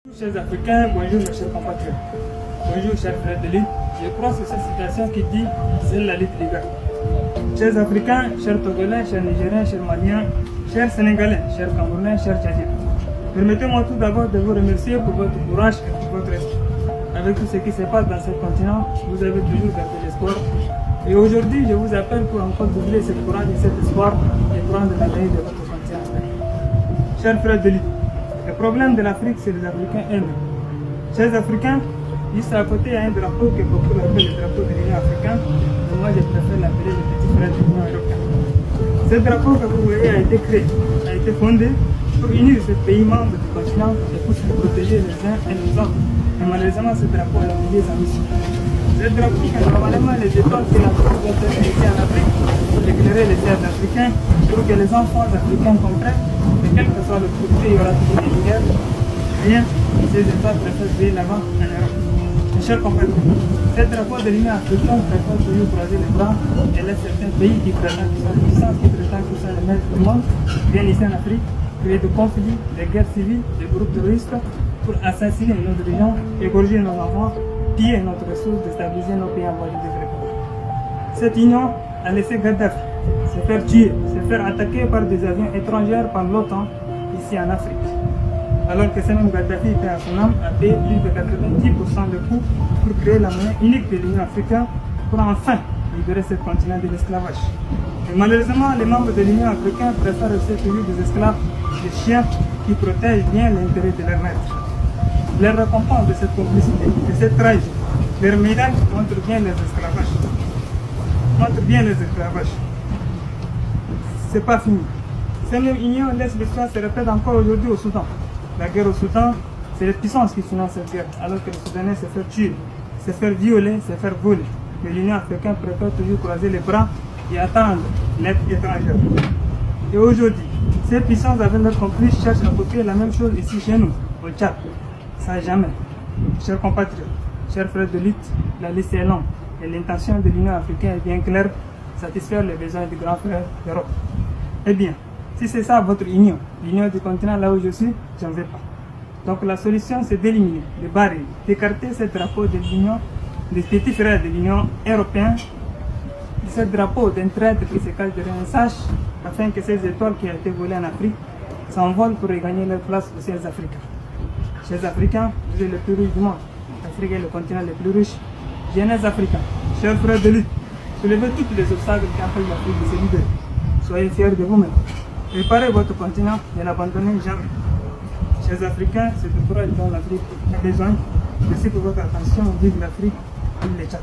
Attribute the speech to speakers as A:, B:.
A: Chers Africains, bonjour mes chers compatriotes. Bonjour chers frères de lutte. Je crois que c'est cette citation qui dit c'est la lutte libérale. Chers Africains, chers Togolais, chers Nigériens, chers Maliens, chers Sénégalais, chers Camerounais, chers Tchadiens. Permettez-moi tout d'abord de vous remercier pour votre courage et pour votre esprit. Avec tout ce qui se passe dans ce continent, vous avez toujours gardé l'espoir. Et aujourd'hui, je vous appelle pour encore doubler ce courage et cet espoir et prendre la veille de votre continent. Chers frères de lutte, le problème de l'Afrique, c'est les Africains eux-mêmes. Chers Africains, juste à côté, il y a un drapeau que beaucoup appellent le drapeau de l'Union africaine, mais moi je préfère l'appeler le petit frère de l'Union européenne. Ce drapeau que vous voyez a été créé, a été fondé pour unir ces pays membres du continent et pour se protéger les uns et les autres. Mais malheureusement, ce drapeau a oublié sa mission. Ce drapeau, que normalement les étoiles que l'Afrique doit être ici en Afrique pour éclairer les terres africains, pour que les enfants africains comprennent que quel que soit le produit, il y aura toujours des lumières. Rien, ces étoiles préfèrent briller là-bas en Europe. Mes chers compatriotes, ce drapeau de l'Union africaine préfère toujours croiser les bras et laisse certains pays qui prétendent qu'ils sont les puissances, qui prétendent qu'ils sont les maîtres du monde, viennent ici en Afrique, créer des conflits, des guerres civiles, des groupes terroristes pour assassiner notre région, égorger nos enfants, piller notre ressource, déstabiliser nos pays en voie de développement. Cette union a laissé Gaddafi se faire tuer, se faire attaquer par des avions étrangers par l'OTAN ici en Afrique. Alors que ce même Gaddafi était à son âme, a payé plus de 90% de coûts pour créer la monnaie unique de l'Union africaine pour enfin libérer ce continent de l'esclavage. Et malheureusement, les membres de l'Union africaine préfèrent rester toujours des esclaves, des chiens qui protègent bien l'intérêt de leur maître. Les récompenses de cette complicité, de cette trahison, leur médaille montrent bien les esclavages. Montrent bien les esclavages. C'est pas fini. Cette même union laisse l'histoire se répète encore aujourd'hui au Soudan. La guerre au Soudan, c'est les puissances qui financent cette guerre, alors que les Soudanais se font tuer, se faire violer, se faire voler. Mais l'Union africaine préfère toujours croiser les bras et attendre l'aide étrangère. Et aujourd'hui, ces puissances avec leurs complices cherchent à copier la même chose ici chez nous, au Tchad. Ça jamais. Chers compatriotes, chers frères de lutte, la liste est longue et l'intention de l'Union africaine est bien claire, satisfaire les besoins du grand frère d'Europe. Eh bien, si c'est ça votre union, l'union du continent là où je suis, j'en veux pas. Donc la solution c'est d'éliminer, de barrer, d'écarter ce drapeau de l'union, des petits frères de l'Union européenne, ce drapeau d'un traître qui se cache derrière un sache, afin que ces étoiles qui ont été volées en Afrique s'envolent pour regagner leur place aux ciels africains. Chers Africains, vous êtes les plus riches du monde. L'Afrique est le continent le plus riche. Jeunesse africaine, chers frères de lutte, soulevez tous les obstacles qui empêchent l'Afrique de se libérer. Soyez fiers de vous-même. Préparez votre continent et n'abandonnez jamais. Chers Africains, c'est le courage dont l'Afrique a besoin. Merci pour votre attention. Vive l'Afrique, vive les Tchad.